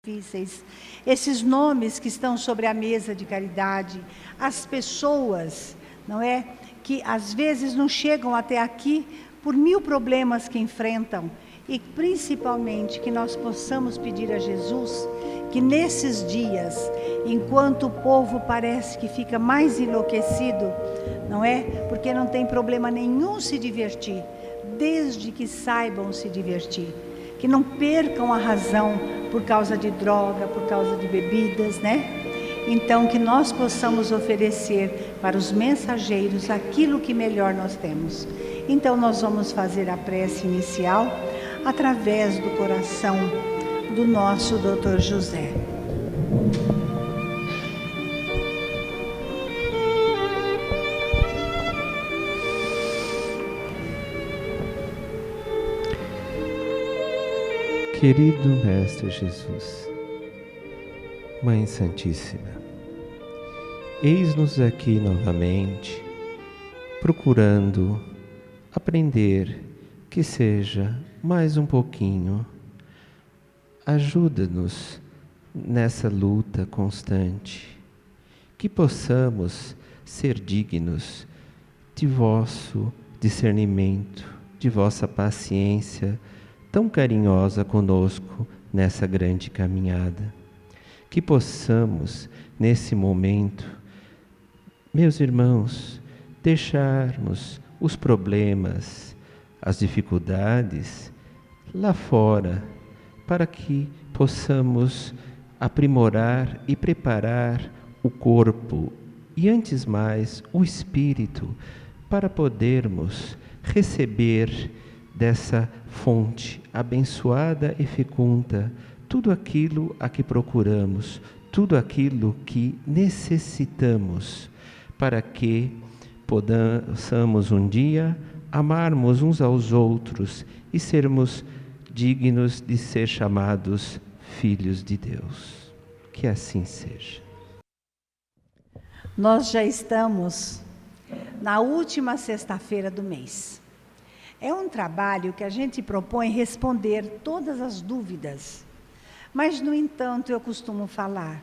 difíceis, esses nomes que estão sobre a mesa de caridade, as pessoas, não é? Que às vezes não chegam até aqui por 1000 problemas que enfrentam, e principalmente que nós possamos pedir a Jesus que nesses dias, enquanto o povo parece que fica mais enlouquecido, não é? Porque não tem problema nenhum se divertir, desde que saibam se divertir, que não percam a razão por causa de droga, por causa de bebidas, né? Então, que nós possamos oferecer para os mensageiros aquilo que melhor nós temos. Então, nós vamos fazer a prece inicial através do coração do nosso Dr. José. Querido Mestre Jesus, Mãe Santíssima, eis-nos aqui novamente, procurando aprender, que seja mais um pouquinho. Ajuda-nos nessa luta constante, que possamos ser dignos de vosso discernimento, de vossa paciência tão carinhosa conosco nessa grande caminhada. Que possamos, nesse momento, meus irmãos, deixarmos os problemas, as dificuldades lá fora, para que possamos aprimorar e preparar o corpo e, antes mais, o espírito, para podermos receber dessa fonte abençoada e fecunda tudo aquilo a que procuramos, tudo aquilo que necessitamos, para que possamos um dia amarmos uns aos outros e sermos dignos de ser chamados filhos de Deus. Que assim seja. Nós já estamos na última sexta-feira do mês. É um trabalho que a gente propõe responder todas as dúvidas. Mas, no entanto, eu costumo falar,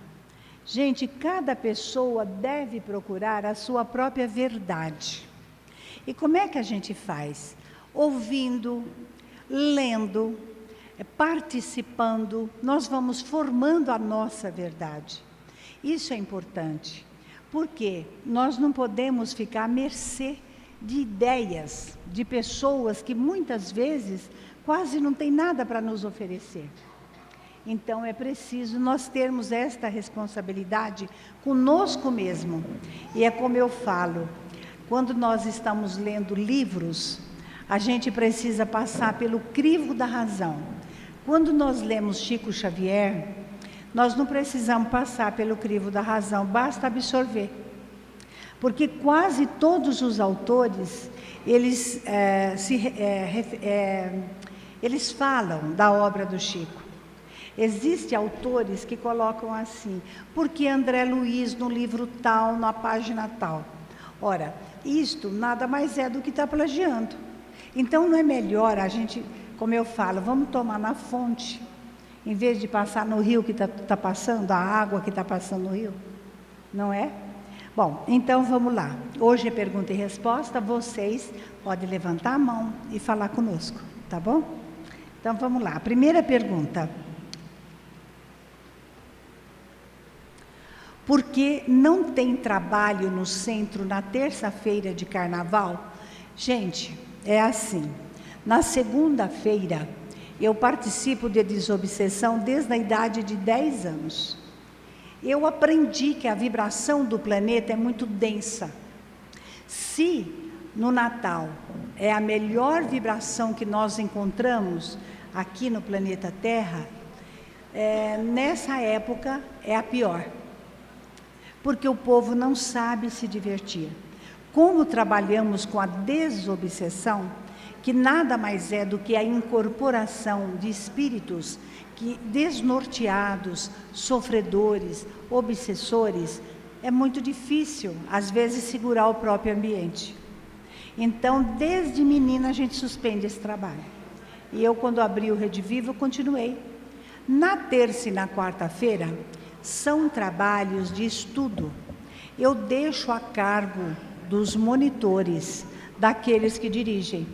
gente, cada pessoa deve procurar a sua própria verdade. E como é que a gente faz? Ouvindo, lendo, participando, nós vamos formando a nossa verdade. Isso é importante, porque nós não podemos ficar à mercê de ideias, de pessoas que muitas vezes quase não têm nada para nos oferecer. Então é preciso nós termos esta responsabilidade conosco mesmo. E é como eu falo, quando nós estamos lendo livros, a gente precisa passar pelo crivo da razão. Quando nós lemos Chico Xavier, nós não precisamos passar pelo crivo da razão, basta absorver. Porque quase todos os autores, eles falam da obra do Chico. Existem autores que colocam assim, porque André Luiz no livro tal, na página tal. Ora, isto nada mais é do que está plagiando. Então não é melhor a gente, como eu falo, vamos tomar na fonte, em vez de passar no rio que está passando, a água que está passando no rio, não é? Bom, então vamos lá. Hoje é pergunta e resposta, vocês podem levantar a mão e falar conosco, tá bom? Então vamos lá, a primeira pergunta. Por que não tem trabalho no centro na terça-feira de carnaval? Gente, é assim, na segunda-feira eu participo de desobsessão desde a idade de 10 anos. Eu aprendi que a vibração do planeta é muito densa. Se no Natal é a melhor vibração que nós encontramos aqui no planeta Terra, nessa época é a pior. Porque o povo não sabe se divertir. Como trabalhamos com a desobsessão, que nada mais é do que a incorporação de espíritos que desnorteados, sofredores, obsessores, é muito difícil, às vezes, segurar o próprio ambiente. Então, desde menina, a gente suspende esse trabalho. E eu, quando abri o Rede Viva, eu continuei. Na terça e na quarta-feira, são trabalhos de estudo. Eu deixo a cargo dos monitores, daqueles que dirigem.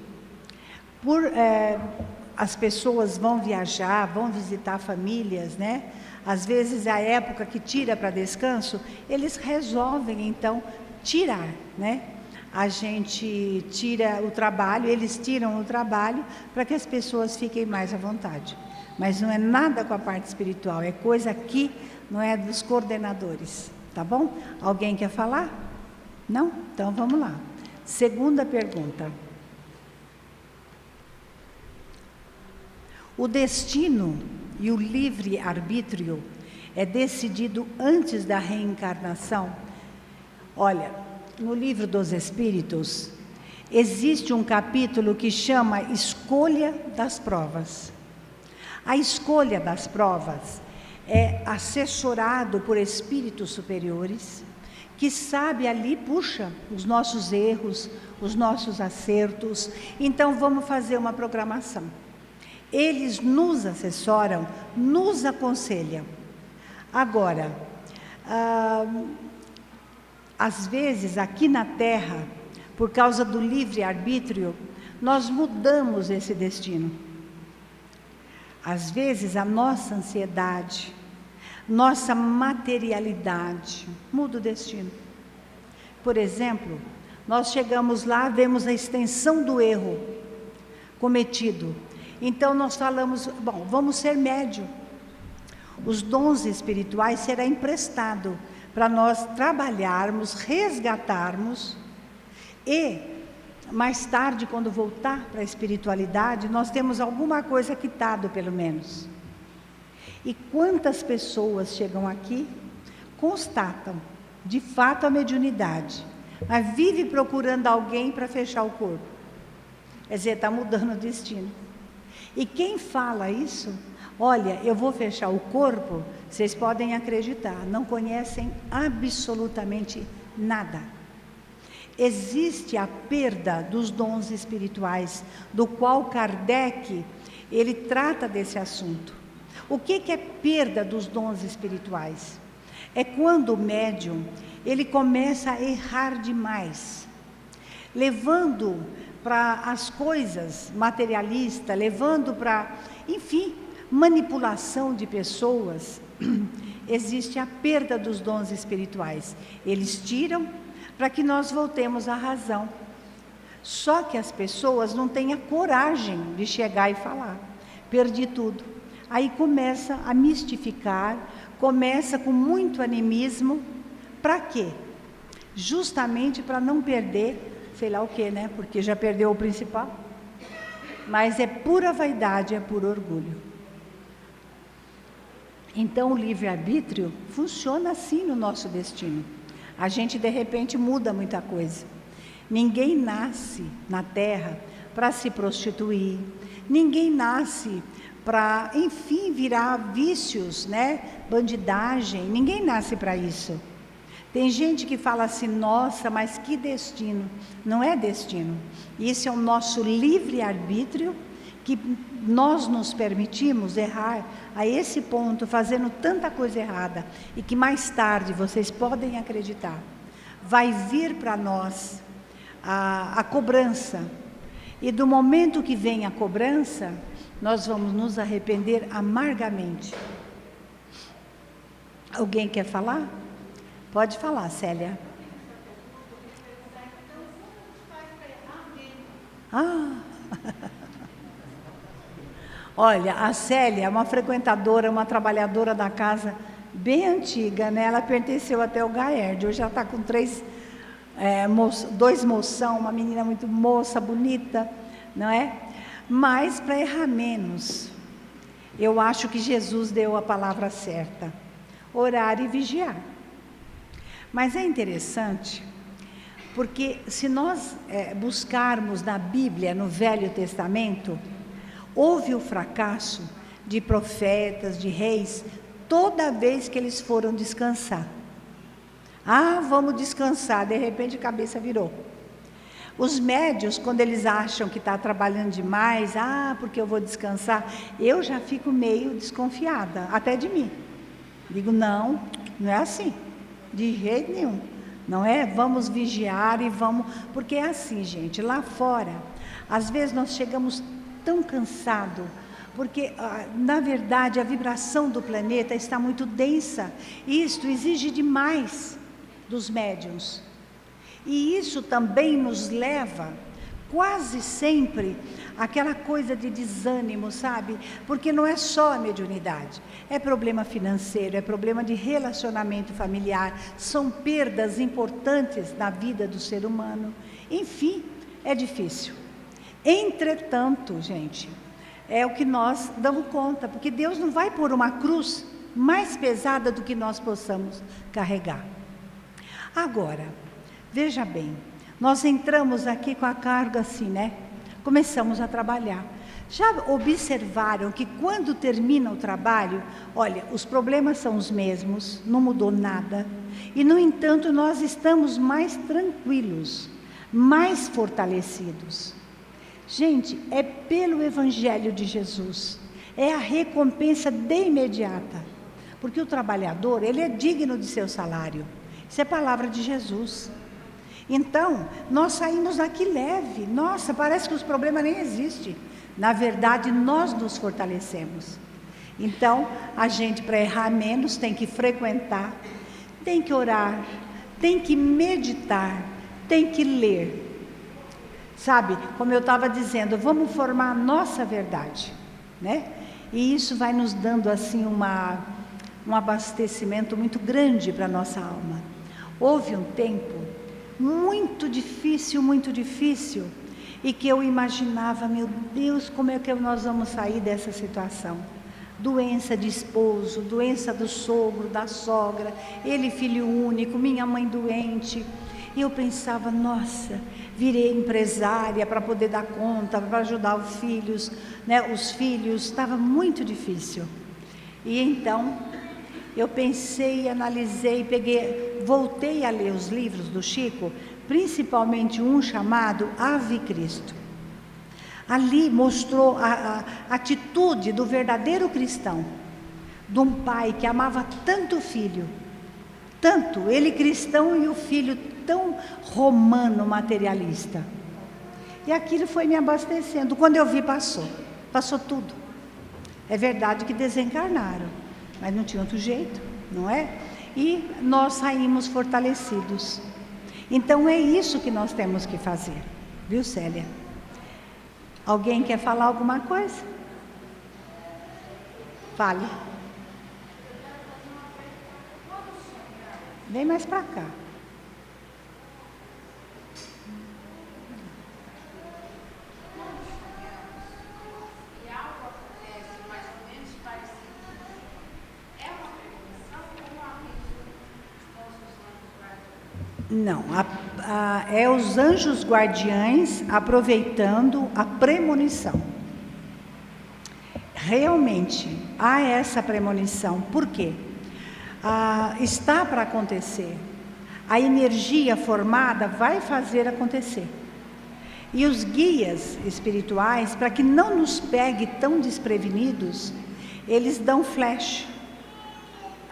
As pessoas vão viajar, vão visitar famílias, né? Às vezes é a época que tira para descanso, eles resolvem então tirar, né? A gente tira o trabalho, eles tiram o trabalho para que as pessoas fiquem mais à vontade. Mas não é nada com a parte espiritual, é coisa aqui, não é dos coordenadores, tá bom? Alguém quer falar? Não? Então vamos lá. Segunda pergunta. O destino e o livre-arbítrio é decidido antes da reencarnação? Olha, no livro dos Espíritos, existe um capítulo que chama Escolha das Provas. A escolha das provas é assessorado por espíritos superiores, que sabe ali, puxa, os nossos erros, os nossos acertos. Então vamos fazer uma programação. Eles nos assessoram, nos aconselham. Agora, às vezes aqui na Terra, por causa do livre-arbítrio, nós mudamos esse destino. Às vezes a nossa ansiedade, nossa materialidade muda o destino. Por exemplo, nós chegamos lá, vemos a extensão do erro cometido. Então nós falamos, bom, vamos ser médium. Os dons espirituais será emprestado para nós trabalharmos, resgatarmos e mais tarde, quando voltar para a espiritualidade, nós temos alguma coisa quitado, pelo menos. E quantas pessoas chegam aqui, constatam, de fato, a mediunidade, mas vive procurando alguém para fechar o corpo. Quer dizer, está mudando o destino. E quem fala isso, olha, eu vou fechar o corpo, vocês podem acreditar, não conhecem absolutamente nada. Existe a perda dos dons espirituais, do qual Kardec, ele trata desse assunto. O que é perda dos dons espirituais? É quando o médium, ele começa a errar demais, levando para as coisas materialistas, levando para, enfim, manipulação de pessoas. Existe a perda dos dons espirituais. Eles tiram para que nós voltemos à razão. Só que as pessoas não têm a coragem de chegar e falar, perdi tudo. Aí começa a mistificar, começa com muito animismo. Para quê? Justamente para não perder, sei lá o quê, né? Porque já perdeu o principal. Mas é pura vaidade, é puro orgulho. Então o livre-arbítrio funciona assim no nosso destino. A gente de repente muda muita coisa. Ninguém nasce na Terra para se prostituir. Ninguém nasce para, enfim, virar vícios, né? Bandidagem. Ninguém nasce para isso. Tem gente que fala assim, nossa, mas que destino. Não é destino. Isso é o nosso livre-arbítrio, que nós nos permitimos errar a esse ponto, fazendo tanta coisa errada, e que mais tarde, vocês podem acreditar, vai vir para nós a cobrança. E do momento que vem a cobrança, nós vamos nos arrepender amargamente. Alguém quer falar? Pode falar, Célia. Olha, a Célia é uma frequentadora, uma trabalhadora da casa bem antiga, né? Ela pertenceu até o Gaerd. Hoje ela está com dois moção, uma menina muito moça, bonita, não é? Mas para errar menos, eu acho que Jesus deu a palavra certa: orar e vigiar. Mas é interessante, porque se nós buscarmos na Bíblia, no Velho Testamento, houve o fracasso de profetas, de reis, toda vez que eles foram descansar. Vamos descansar, de repente a cabeça virou. Os médios, quando eles acham que está trabalhando demais, porque eu vou descansar, eu já fico meio desconfiada, até de mim. Digo, não é assim, de jeito nenhum. Não é? Vamos vigiar e vamos... Porque é assim, gente, lá fora, às vezes nós chegamos tão cansados, porque, na verdade, a vibração do planeta está muito densa. Isto exige demais dos médiuns. E isso também nos leva, quase sempre, àquela coisa de desânimo, sabe? Porque não é só a mediunidade. É problema financeiro, é problema de relacionamento familiar. São perdas importantes na vida do ser humano. Enfim, é difícil. Entretanto, gente, é o que nós damos conta, porque Deus não vai pôr uma cruz mais pesada do que nós possamos carregar. Agora, veja bem, nós entramos aqui com a carga assim, né? Começamos a trabalhar. Já observaram que quando termina o trabalho, olha, os problemas são os mesmos, não mudou nada. E, no entanto, nós estamos mais tranquilos, mais fortalecidos. Gente, é pelo Evangelho de Jesus, é a recompensa de imediata, porque o trabalhador, ele é digno de seu salário, isso é palavra de Jesus. Então, nós saímos daqui leve, nossa, parece que os problemas nem existem, na verdade nós nos fortalecemos. Então, a gente, para errar menos, tem que frequentar, tem que orar, tem que meditar, tem que ler. Sabe, como eu estava dizendo, vamos formar a nossa verdade, né? E isso vai nos dando assim um abastecimento muito grande para a nossa alma. Houve um tempo muito difícil, e que eu imaginava, meu Deus, como é que nós vamos sair dessa situação? Doença de esposo, doença do sogro, da sogra, ele filho único, minha mãe doente. E eu pensava, nossa, virei empresária para poder dar conta, para ajudar os filhos, né? Os filhos, estava muito difícil. E então, eu pensei, analisei, voltei a ler os livros do Chico, principalmente um chamado Ave Cristo. Ali mostrou a atitude do verdadeiro cristão, de um pai que amava tanto o filho, tanto ele cristão e o filho tão romano, materialista. E aquilo foi me abastecendo. Quando eu vi, passou tudo. É verdade que desencarnaram, mas não tinha outro jeito, não é? E nós saímos fortalecidos. Então é isso que nós temos que fazer, viu, Célia? Alguém quer falar alguma coisa? Fale. Vem mais para cá. Não, é os anjos guardiães aproveitando a premonição. Realmente, há essa premonição. Por quê? Está para acontecer. A energia formada vai fazer acontecer. E os guias espirituais, para que não nos pegue tão desprevenidos, eles dão flash.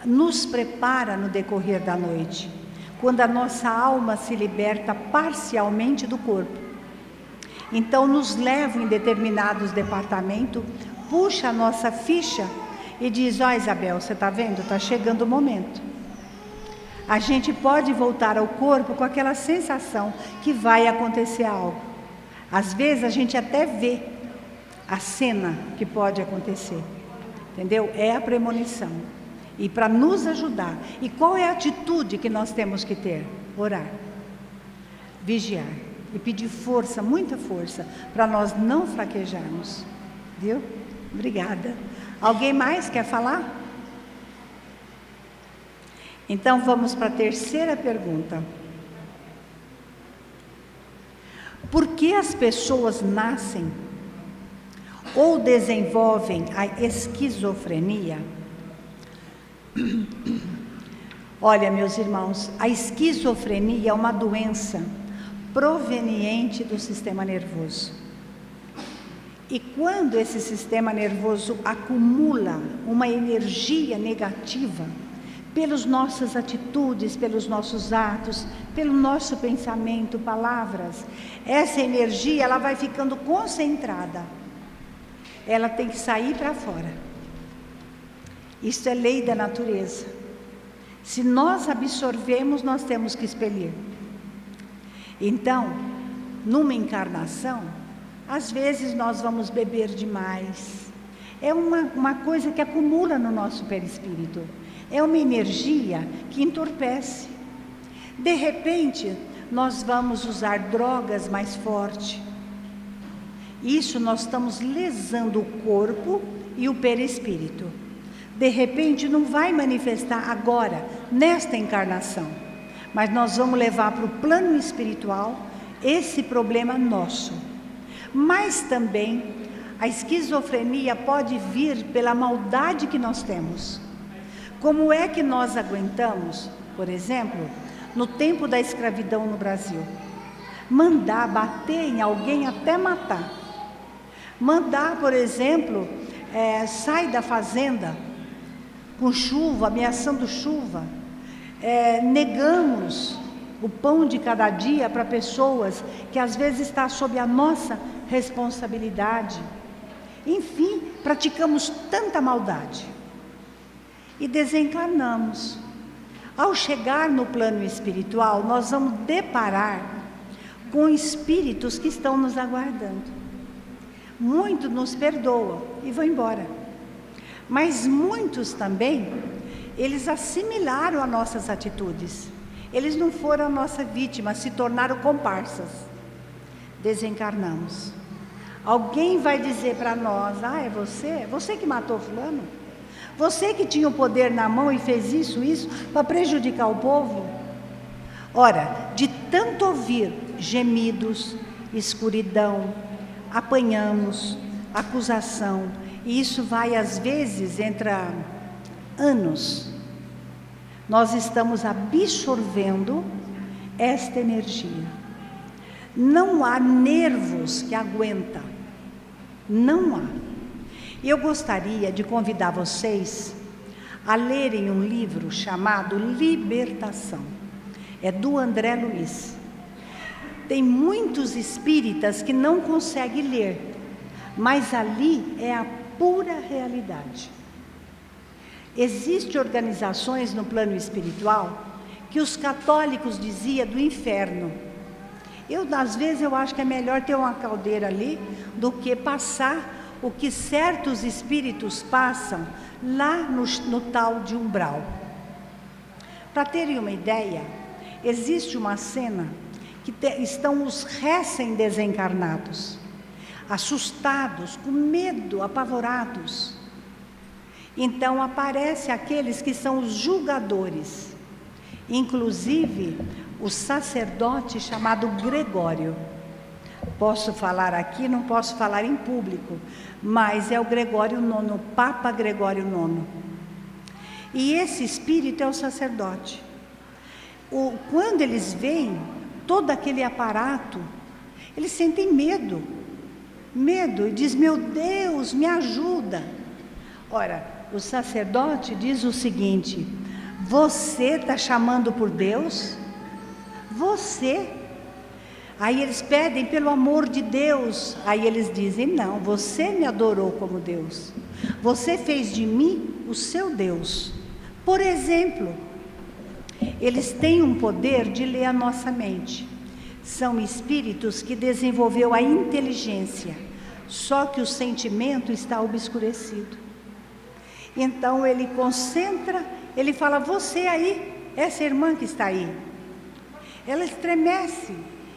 Nos prepara no decorrer da noite, quando a nossa alma se liberta parcialmente do corpo. Então nos levam em determinados departamentos, puxa a nossa ficha e diz, Isabel, você está vendo? Está chegando o momento. A gente pode voltar ao corpo com aquela sensação que vai acontecer algo. Às vezes a gente até vê a cena que pode acontecer, entendeu? É a premonição. E para nos ajudar, e qual é a atitude que nós temos que ter? Orar, vigiar e pedir força, muita força, para nós não fraquejarmos, viu? Obrigada. Alguém mais quer falar? Então vamos para a terceira pergunta. Por que as pessoas nascem ou desenvolvem a esquizofrenia? Olha, meus irmãos, a esquizofrenia é uma doença proveniente do sistema nervoso. E quando esse sistema nervoso acumula uma energia negativa, pelas nossas atitudes, pelos nossos atos, pelo nosso pensamento, palavras, essa energia ela vai ficando concentrada. Ela tem que sair para fora. Isso é lei da natureza. Se nós absorvemos, nós temos que expelir. Então, numa encarnação, às vezes nós vamos beber demais. É uma coisa que acumula no nosso perispírito. É uma energia que entorpece. De repente, nós vamos usar drogas mais fortes. Isso nós estamos lesando o corpo e o perispírito. De repente, não vai manifestar agora, nesta encarnação. Mas nós vamos levar para o plano espiritual esse problema nosso. Mas também, a esquizofrenia pode vir pela maldade que nós temos. Como é que nós aguentamos, por exemplo, no tempo da escravidão no Brasil, mandar bater em alguém até matar? Mandar, por exemplo, sai da fazenda com chuva, ameaçando chuva. Negamos o pão de cada dia para pessoas que às vezes está sob a nossa responsabilidade. Enfim, praticamos tanta maldade. E desencarnamos. Ao chegar no plano espiritual, nós vamos deparar com espíritos que estão nos aguardando. Muitos nos perdoam e vão embora. Mas muitos também, eles assimilaram as nossas atitudes. Eles não foram a nossa vítima, se tornaram comparsas. Desencarnamos. Alguém vai dizer para nós: é você? Você que matou fulano? Você que tinha o poder na mão e fez isso para prejudicar o povo? Ora, de tanto ouvir gemidos, escuridão, apanhamos, acusação, e isso vai às vezes entre anos. Nós estamos absorvendo esta energia. Não há nervos que aguenta. Não há. E eu gostaria de convidar vocês a lerem um livro chamado Libertação. É do André Luiz. Tem muitos espíritas que não conseguem ler, mas ali é a pura realidade. Existem organizações no plano espiritual que os católicos diziam do inferno. Às vezes eu acho que é melhor ter uma caldeira ali do que passar o que certos espíritos passam lá no tal de umbral. Para terem uma ideia, existe uma cena que estão os recém-desencarnados, assustados, com medo, apavorados. Então aparecem aqueles que são os julgadores, inclusive o sacerdote chamado Gregório. Posso falar aqui, não posso falar em público, mas é o Gregório IX, o Papa Gregório IX. E esse espírito é o sacerdote. Quando eles veem todo aquele aparato, eles sentem medo, e diz: meu Deus, me ajuda. Ora, o sacerdote diz o seguinte: você está chamando por Deus? Você? Aí eles pedem pelo amor de Deus. Aí eles dizem: não, você me adorou como Deus. Você fez de mim o seu Deus. Por exemplo, eles têm um poder de ler a nossa mente. São espíritos que desenvolveu a inteligência, só que o sentimento está obscurecido. Então ele concentra, ele fala: você aí, essa irmã que está aí. Ela estremece.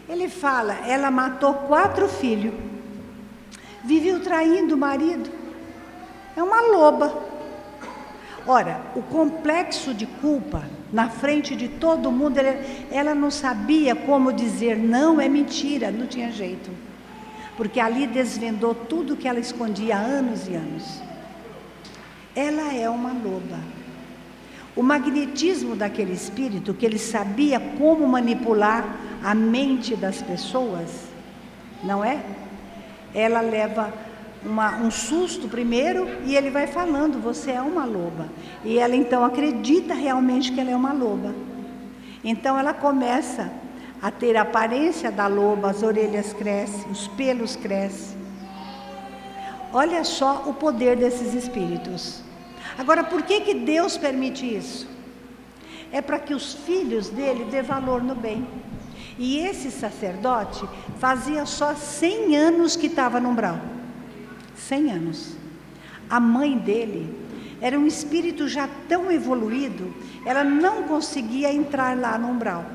Ele fala: ela matou 4 filhos, viveu traindo o marido, é uma loba. Ora, o complexo de culpa, na frente de todo mundo, ela não sabia como dizer não, é mentira, não tinha jeito. Porque ali desvendou tudo que ela escondia há anos e anos. Ela é uma loba. O magnetismo daquele espírito, que ele sabia como manipular a mente das pessoas, não é? Ela leva um susto primeiro e ele vai falando, você é uma loba. E ela então acredita realmente que ela é uma loba. Então ela começa a ter a aparência da loba, as orelhas crescem, os pelos crescem. Olha só o poder desses espíritos. Agora, por que Deus permite isso? É para que os filhos dele dê valor no bem. E esse sacerdote fazia só 100 anos que estava no umbral. 100 anos. A mãe dele era um espírito já tão evoluído, ela não conseguia entrar lá no umbral,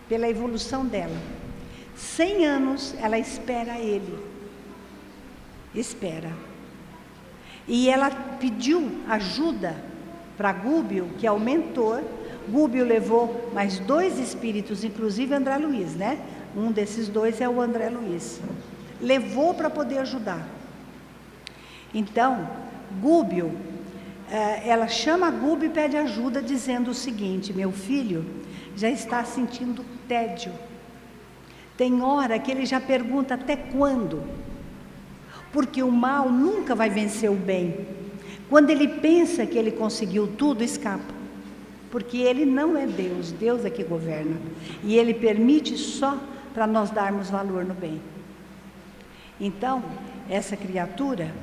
pela evolução dela. 100 anos ela espera ele. Espera. E ela pediu ajuda para Gúbio, que é o mentor. Gúbio levou mais 2 espíritos, inclusive André Luiz, né? Um desses 2 é o André Luiz. Levou para poder ajudar. Então, Gúbio, ela chama Gúbio e pede ajuda, dizendo o seguinte: meu filho já está sentindo tédio. Tem hora que ele já pergunta até quando, porque o mal nunca vai vencer o bem. Quando ele pensa que ele conseguiu tudo, escapa. Porque ele não é Deus, Deus é que governa. E ele permite só para nós darmos valor no bem. Então, essa criatura,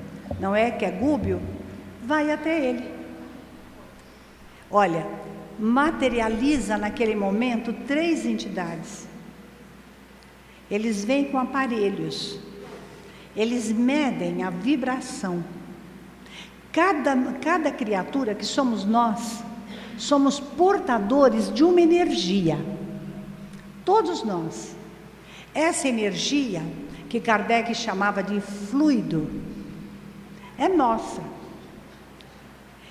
não é que é Gúbio, vai até ele. Olha, materializa naquele momento 3 entidades. Eles vêm com aparelhos. Eles medem a vibração. Cada criatura que somos nós, somos portadores de uma energia. Todos nós. Essa energia, que Kardec chamava de fluido, é nossa.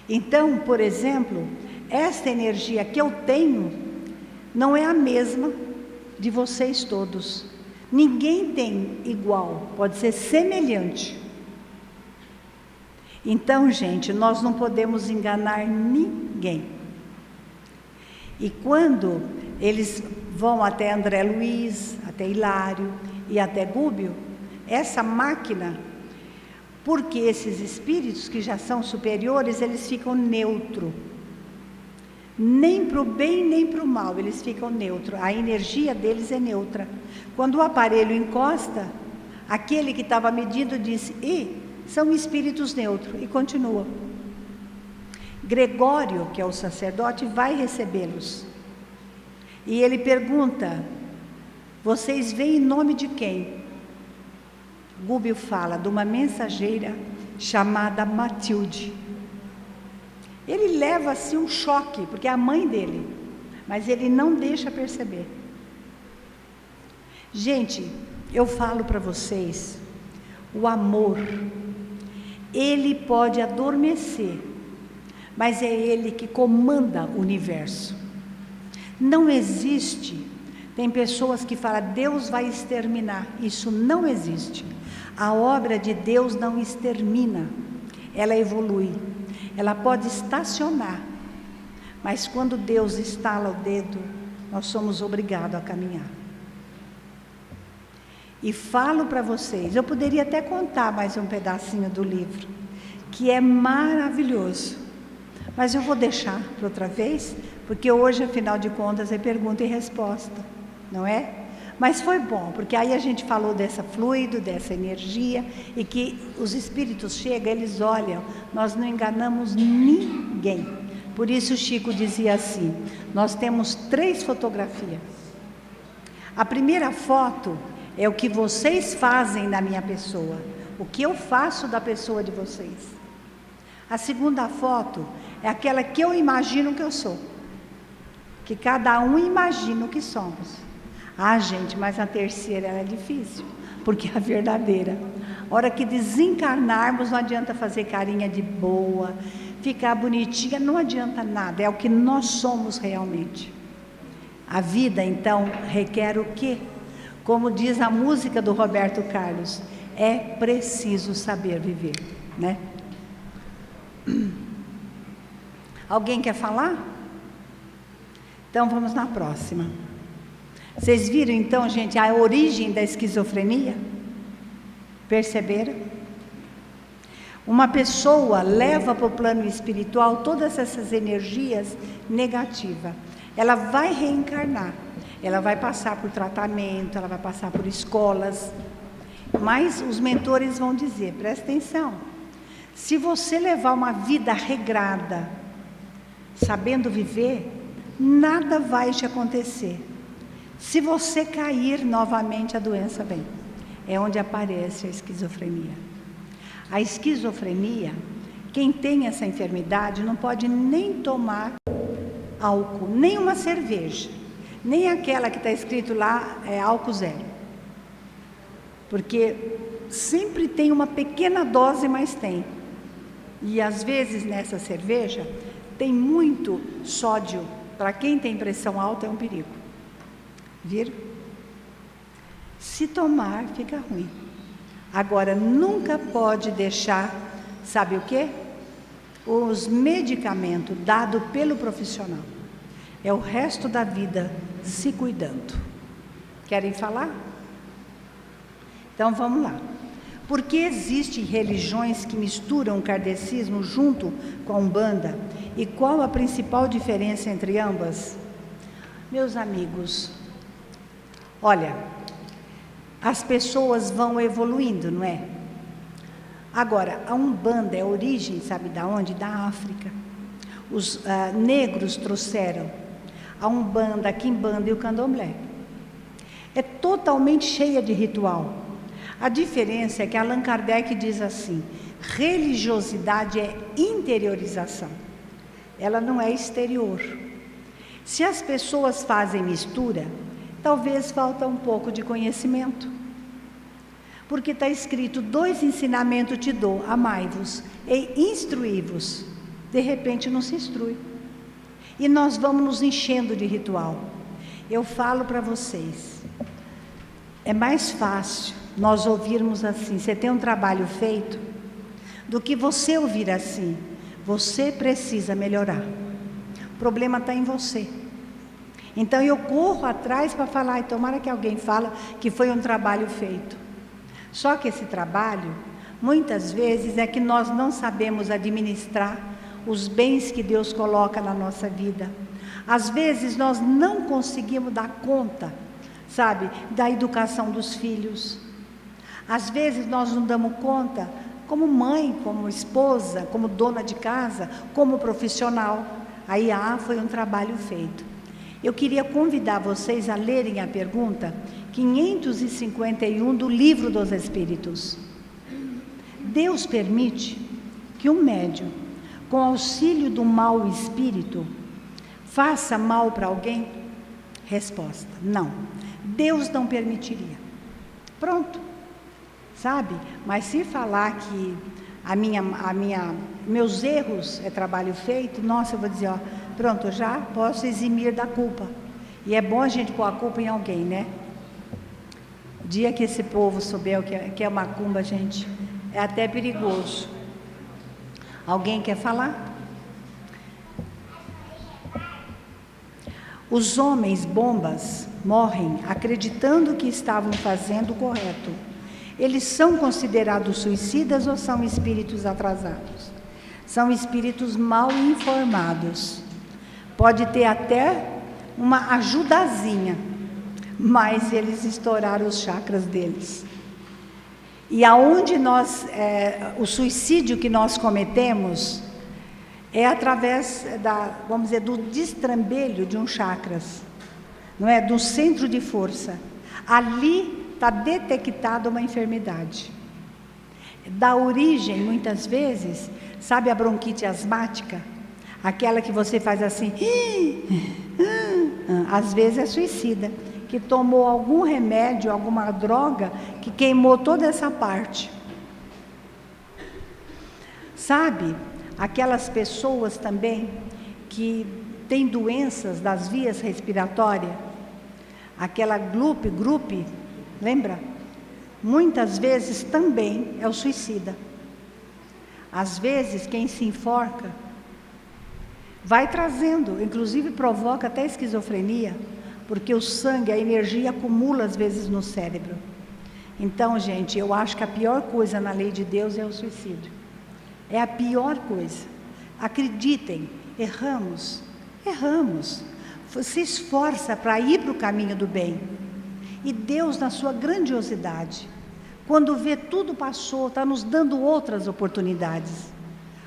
Então, por exemplo, esta energia que eu tenho, não é a mesma de vocês todos. Ninguém tem igual, pode ser semelhante. Então, gente, nós não podemos enganar ninguém. E quando eles vão até André Luiz, até Hilário e até Gúbio, essa máquina, porque esses espíritos que já são superiores, eles ficam neutro. Nem para o bem, nem para o mal, eles ficam neutro. A energia deles é neutra. Quando o aparelho encosta, aquele que estava medindo diz: são espíritos neutros, e continua. Gregório, que é o sacerdote, vai recebê-los. E ele pergunta: vocês vêm em nome de quem? Gúbio fala de uma mensageira chamada Matilde. Ele leva assim um choque, porque é a mãe dele, mas ele não deixa perceber. Gente, eu falo para vocês, o amor, ele pode adormecer, mas é ele que comanda o universo. Não existe, tem pessoas que falam, Deus vai exterminar. Isso não existe. A obra de Deus não extermina, ela evolui. Ela pode estacionar, mas quando Deus estala o dedo, nós somos obrigados a caminhar. E falo para vocês, eu poderia até contar mais um pedacinho do livro, que é maravilhoso, mas eu vou deixar para outra vez, porque hoje, afinal de contas, é pergunta e resposta, não é? Mas foi bom, porque aí a gente falou dessa fluido, dessa energia, e que os espíritos chegam, eles olham, nós não enganamos ninguém. Por isso Chico dizia assim, nós temos 3 fotografias. A primeira foto é o que vocês fazem da minha pessoa, o que eu faço da pessoa de vocês. A segunda foto é aquela que eu imagino que eu sou, que cada um imagina o que somos. Ah, gente, mas a terceira ela é difícil, porque é a verdadeira. A hora que desencarnarmos, não adianta fazer carinha de boa, ficar bonitinha, não adianta nada, é o que nós somos realmente. A vida, então, requer o quê? Como diz a música do Roberto Carlos, é preciso saber viver, né? Alguém quer falar? Então vamos na próxima. Vocês viram então, gente, a origem da esquizofrenia? Perceberam? Uma pessoa leva para o plano espiritual todas essas energias negativas. Ela vai reencarnar, ela vai passar por tratamento, ela vai passar por escolas, mas os mentores vão dizer, presta atenção, se você levar uma vida regrada, sabendo viver, nada vai te acontecer. Se você cair novamente, a doença vem. É onde aparece a esquizofrenia. A esquizofrenia, quem tem essa enfermidade não pode nem tomar álcool, nem uma cerveja, nem aquela que está escrito lá, álcool zero. Porque sempre tem uma pequena dose, mas tem. E às vezes nessa cerveja tem muito sódio. Para quem tem pressão alta é um perigo. Viram? Se tomar, fica ruim. Agora, nunca pode deixar, sabe o quê? Os medicamentos dados pelo profissional. É o resto da vida se cuidando. Querem falar? Então vamos lá. Por que existem religiões que misturam o kardecismo junto com a Umbanda? E qual a principal diferença entre ambas? Meus amigos, olha, as pessoas vão evoluindo, não é? Agora, a Umbanda é a origem, sabe da onde? Da África. Os negros trouxeram a Umbanda, a Quimbanda e o Candomblé. É totalmente cheia de ritual. A diferença é que Allan Kardec diz assim, religiosidade é interiorização. Ela não é exterior. Se as pessoas fazem mistura, talvez falta um pouco de conhecimento. Porque está escrito, 2 ensinamentos te dou, amai-vos e instruí-vos. De repente não se instrui. E nós vamos nos enchendo de ritual. Eu falo para vocês, é mais fácil nós ouvirmos assim, você tem um trabalho feito, do que você ouvir assim, você precisa melhorar. O problema está em você. Então eu corro atrás para falar, e tomara que alguém fala que foi um trabalho feito. Só que esse trabalho, muitas vezes, é que nós não sabemos administrar os bens que Deus coloca na nossa vida. Às vezes nós não conseguimos dar conta, sabe, da educação dos filhos. Às vezes nós não damos conta, como mãe, como esposa, como dona de casa, como profissional. Aí, foi um trabalho feito. Eu queria convidar vocês a lerem a pergunta 551 do Livro dos Espíritos. Deus permite que um médium, com auxílio do mau espírito, faça mal para alguém? Resposta, não. Deus não permitiria. Pronto. Sabe? Mas se falar que meus erros é trabalho feito, nossa, eu vou dizer, pronto, eu já posso eximir da culpa. E é bom a gente pôr a culpa em alguém, né? O dia que esse povo souber o que é macumba, gente, é até perigoso. Alguém quer falar? Os homens bombas morrem acreditando que estavam fazendo o correto. Eles são considerados suicidas ou são espíritos atrasados? São espíritos mal informados. Pode ter até uma ajudazinha, mas eles estouraram os chakras deles. E aonde o suicídio que nós cometemos é através vamos dizer, do destrambelho de um chakras, não é? Do centro de força. Ali está detectada uma enfermidade. Dá origem, muitas vezes, sabe a bronquite asmática? Aquela que você faz assim, às vezes é suicida, que tomou algum remédio, alguma droga, que queimou toda essa parte. Sabe, aquelas pessoas também que têm doenças das vias respiratórias, aquela grupo, lembra? Muitas vezes também é o suicida. Às vezes quem se enforca vai trazendo, inclusive provoca até esquizofrenia, porque o sangue, a energia acumula às vezes no cérebro. Então, gente, eu acho que a pior coisa na lei de Deus é o suicídio. É a pior coisa. Acreditem, erramos. Se esforça para ir para o caminho do bem. E Deus, na sua grandiosidade, quando vê tudo passou, está nos dando outras oportunidades.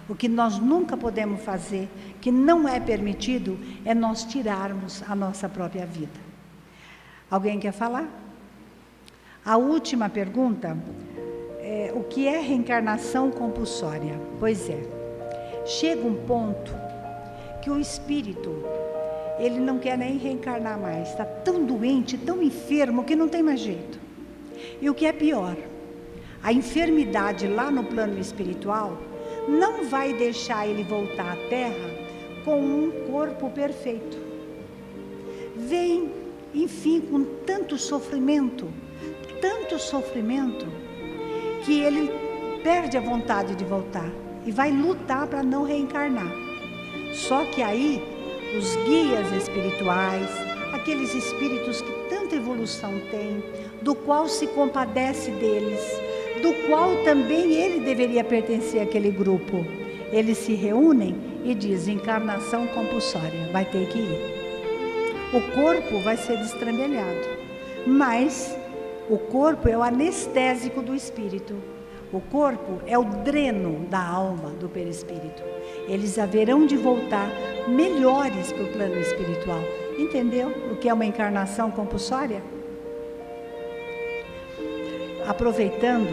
O que nós nunca podemos fazer, que não é permitido, é nós tirarmos a nossa própria vida. Alguém quer falar? A última pergunta é: o que é reencarnação compulsória? Pois é, chega um ponto que o espírito, ele não quer nem reencarnar mais, está tão doente, tão enfermo, que não tem mais jeito. E o que é pior, a enfermidade lá no plano espiritual não vai deixar ele voltar à Terra com um corpo perfeito. Vem, enfim, com tanto sofrimento, que ele perde a vontade de voltar e vai lutar para não reencarnar. Só que aí, os guias espirituais, aqueles espíritos que tanta evolução têm, do qual se compadece deles, do qual também ele deveria pertencer àquele grupo, eles se reúnem e dizem: encarnação compulsória, vai ter que ir. O corpo vai ser destrambelhado, mas o corpo é o anestésico do espírito. O corpo é o dreno da alma, do perispírito. Eles haverão de voltar melhores para o plano espiritual. Entendeu o que é uma encarnação compulsória? Aproveitando,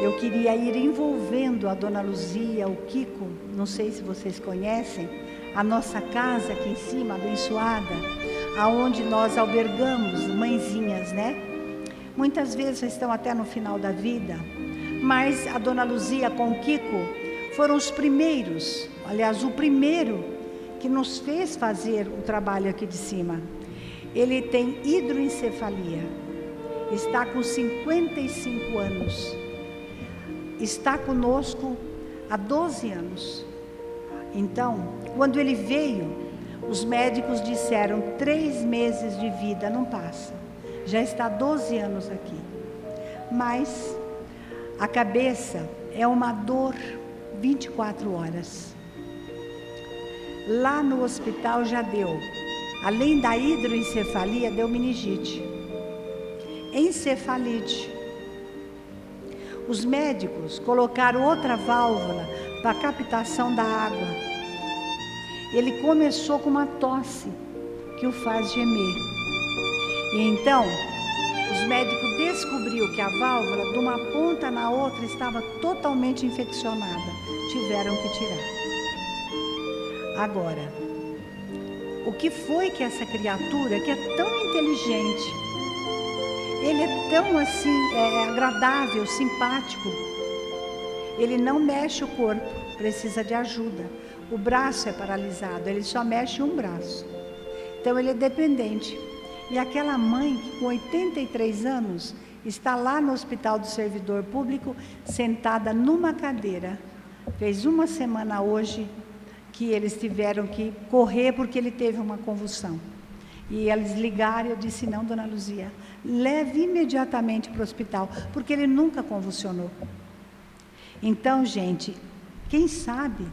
eu queria ir envolvendo a Dona Luzia, o Kiko, não sei se vocês conhecem, a nossa casa aqui em cima, abençoada, aonde nós albergamos mãezinhas, né? Muitas vezes estão até no final da vida, mas a Dona Luzia com o Kiko foram os primeiros, aliás, o primeiro que nos fez fazer o trabalho aqui de cima. Ele tem hidroencefalia, está com 55 anos, está conosco há 12 anos. Então, quando ele veio, os médicos disseram 3 meses de vida, não passa. Já está 12 anos aqui. Mas a cabeça é uma dor 24 horas. Lá no hospital já deu, além da hidroencefalia, deu meningite, encefalite. Os médicos colocaram outra válvula para captação da água. Ele começou com uma tosse que o faz gemer. E então, os médicos descobriram que a válvula, de uma ponta na outra, estava totalmente infeccionada. Tiveram que tirar. Agora, o que foi que essa criatura, que é tão inteligente, ele é tão assim, agradável, simpático, ele não mexe o corpo, precisa de ajuda. O braço é paralisado, ele só mexe um braço. Então ele é dependente. E aquela mãe, que com 83 anos, está lá no Hospital do Servidor Público, sentada numa cadeira. Fez 1 semana hoje que eles tiveram que correr porque ele teve uma convulsão. E eles ligaram e eu disse: não, Dona Luzia, leve imediatamente para o hospital, porque ele nunca convulsionou. Então, gente, quem sabe,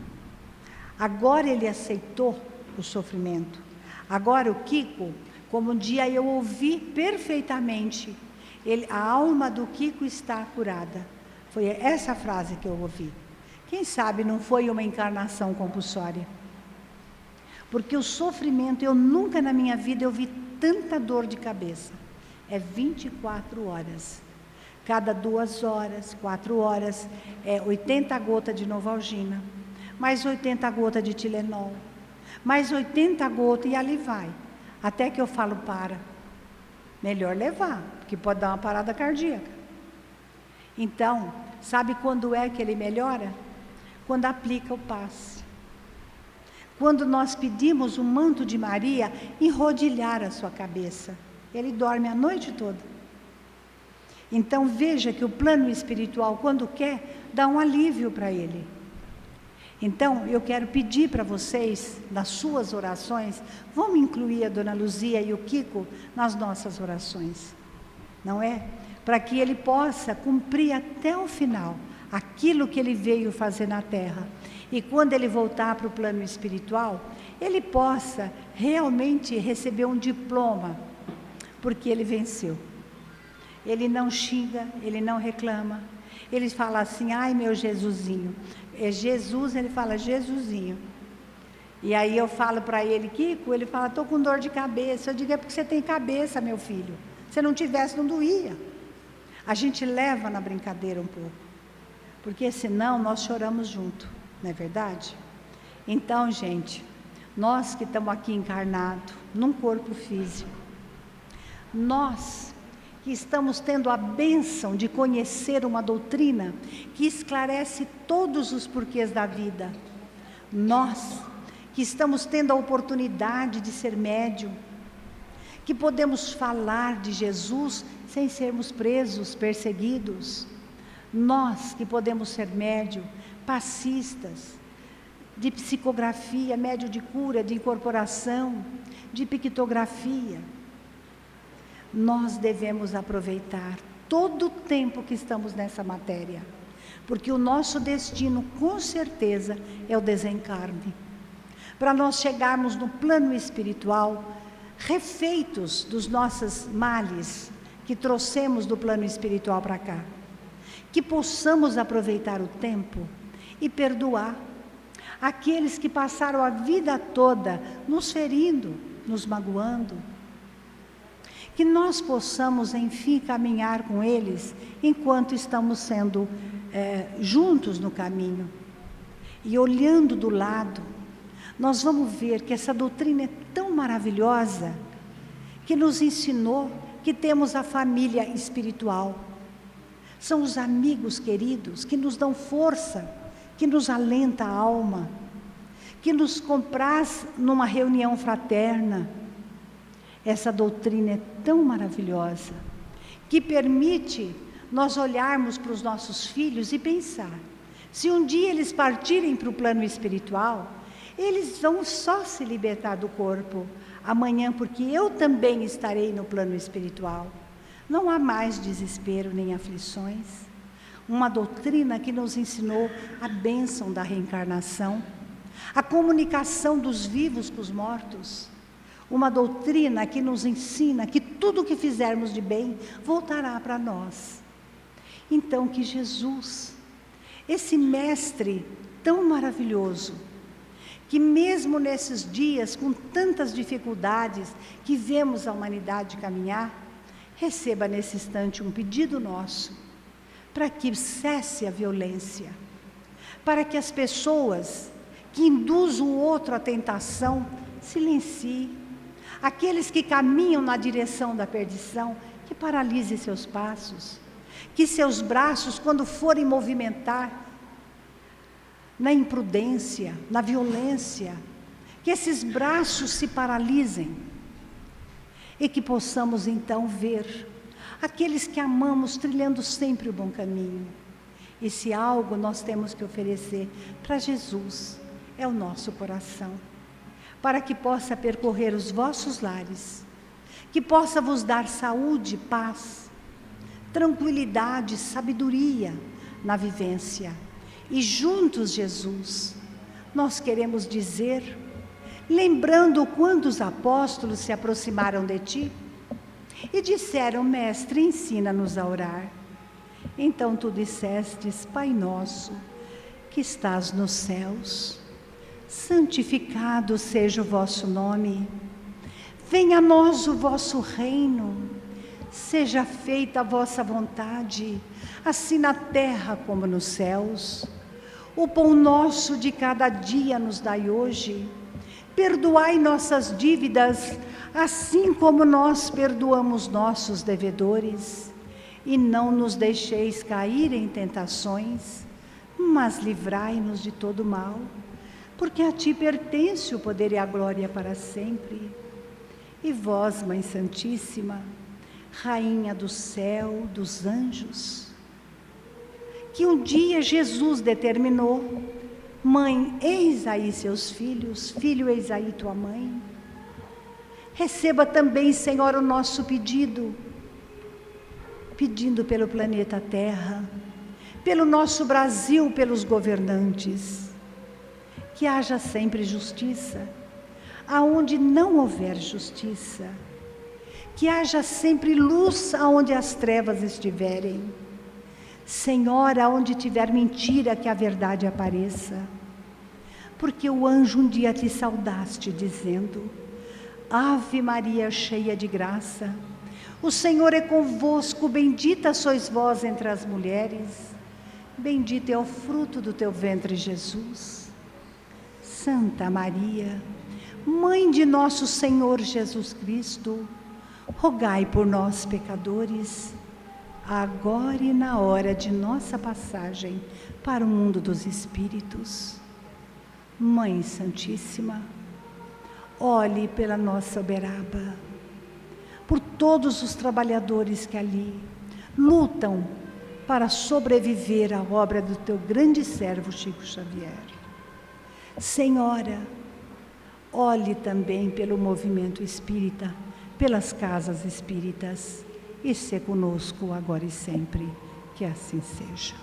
agora ele aceitou o sofrimento. Agora o Kiko, como um dia eu ouvi perfeitamente, a alma do Kiko está curada. Foi essa frase que eu ouvi. Quem sabe não foi uma encarnação compulsória? Porque o sofrimento, eu nunca na minha vida eu vi tanta dor de cabeça. É 24 horas. Cada 2 horas, 4 horas, 80 gotas de Novalgina, mais 80 gotas de Tilenol, mais 80 gotas e ali vai. Até que eu falo: para, melhor levar, porque pode dar uma parada cardíaca. Então, sabe quando é que ele melhora? Quando aplica o passe. Quando nós pedimos o manto de Maria enrodilhar a sua cabeça, ele dorme a noite toda. Então veja que o plano espiritual, quando quer, dá um alívio para ele. Então, eu quero pedir para vocês, nas suas orações, vamos incluir a Dona Luzia e o Kiko nas nossas orações, não é? Para que ele possa cumprir até o final aquilo que ele veio fazer na terra. E quando ele voltar para o plano espiritual, ele possa realmente receber um diploma, porque ele venceu. Ele não xinga, ele não reclama. Ele fala assim, ai meu Jesusinho. É Jesus, ele fala Jesusinho. E aí eu falo para ele, Kiko, ele fala, estou com dor de cabeça. Eu digo, é porque você tem cabeça, meu filho. Se não tivesse, não doía. A gente leva na brincadeira um pouco, porque senão nós choramos junto, não é verdade? Então, gente, nós que estamos aqui encarnados, num corpo físico, nós que estamos tendo a bênção de conhecer uma doutrina que esclarece todos os porquês da vida, nós que estamos tendo a oportunidade de ser médium, que podemos falar de Jesus sem sermos presos, perseguidos, nós que podemos ser médium, passistas, de psicografia, médium de cura, de incorporação, de pictografia, nós devemos aproveitar todo o tempo que estamos nessa matéria, porque o nosso destino, com certeza, é o desencarne. Para nós chegarmos no plano espiritual, refeitos dos nossos males que trouxemos do plano espiritual para cá, que possamos aproveitar o tempo e perdoar aqueles que passaram a vida toda nos ferindo, nos magoando, que nós possamos, enfim, caminhar com eles enquanto estamos sendo juntos no caminho. E olhando do lado, nós vamos ver que essa doutrina é tão maravilhosa, que nos ensinou que temos a família espiritual. São os amigos queridos que nos dão força, que nos alenta a alma, que nos compraz numa reunião fraterna. Essa doutrina é tão maravilhosa, que permite nós olharmos para os nossos filhos e pensar, se um dia eles partirem para o plano espiritual, eles vão só se libertar do corpo amanhã, porque eu também estarei no plano espiritual. Não há mais desespero nem aflições. Uma doutrina que nos ensinou a bênção da reencarnação, a comunicação dos vivos com os mortos. Uma doutrina que nos ensina que tudo o que fizermos de bem voltará para nós. Então, que Jesus, esse mestre tão maravilhoso, que mesmo nesses dias, com tantas dificuldades que vemos a humanidade caminhar, receba nesse instante um pedido nosso, para que cesse a violência, para que as pessoas que induzem o outro à tentação, silenciem. Aqueles que caminham na direção da perdição, que paralise seus passos, que seus braços, quando forem movimentar, na imprudência, na violência, que esses braços se paralisem, e que possamos então ver aqueles que amamos trilhando sempre o bom caminho. E se algo nós temos que oferecer para Jesus, é o nosso coração, para que possa percorrer os vossos lares, que possa vos dar saúde, paz, tranquilidade, sabedoria na vivência. E juntos, Jesus, nós queremos dizer, lembrando quando os apóstolos se aproximaram de ti e disseram, Mestre, ensina-nos a orar. Então tu dissestes, Pai nosso, que estás nos céus, santificado seja o vosso nome, venha a nós o vosso reino, seja feita a vossa vontade, assim na terra como nos céus. O pão nosso de cada dia nos dai hoje, perdoai nossas dívidas, assim como nós perdoamos nossos devedores, e não nos deixeis cair em tentações, mas livrai-nos de todo mal, porque a ti pertence o poder e a glória para sempre. E vós, Mãe Santíssima, Rainha do céu, dos anjos, que um dia Jesus determinou Mãe, eis aí seus filhos, filho, eis aí tua mãe. Receba também, Senhor, o nosso pedido, pedindo pelo planeta Terra, pelo nosso Brasil, pelos governantes, que haja sempre justiça, aonde não houver justiça, que haja sempre luz aonde as trevas estiverem. Senhor, aonde tiver mentira, que a verdade apareça, porque o anjo um dia te saudaste, dizendo: Ave Maria, cheia de graça, o Senhor é convosco, bendita sois vós entre as mulheres, bendito é o fruto do teu ventre, Jesus. Santa Maria, Mãe de nosso Senhor Jesus Cristo, rogai por nós, pecadores, agora e na hora de nossa passagem para o mundo dos espíritos. Mãe Santíssima, olhe pela nossa Uberaba, por todos os trabalhadores que ali lutam para sobreviver à obra do teu grande servo Chico Xavier. Senhora, olhe também pelo movimento espírita, pelas casas espíritas, e se conosco agora e sempre, que assim seja.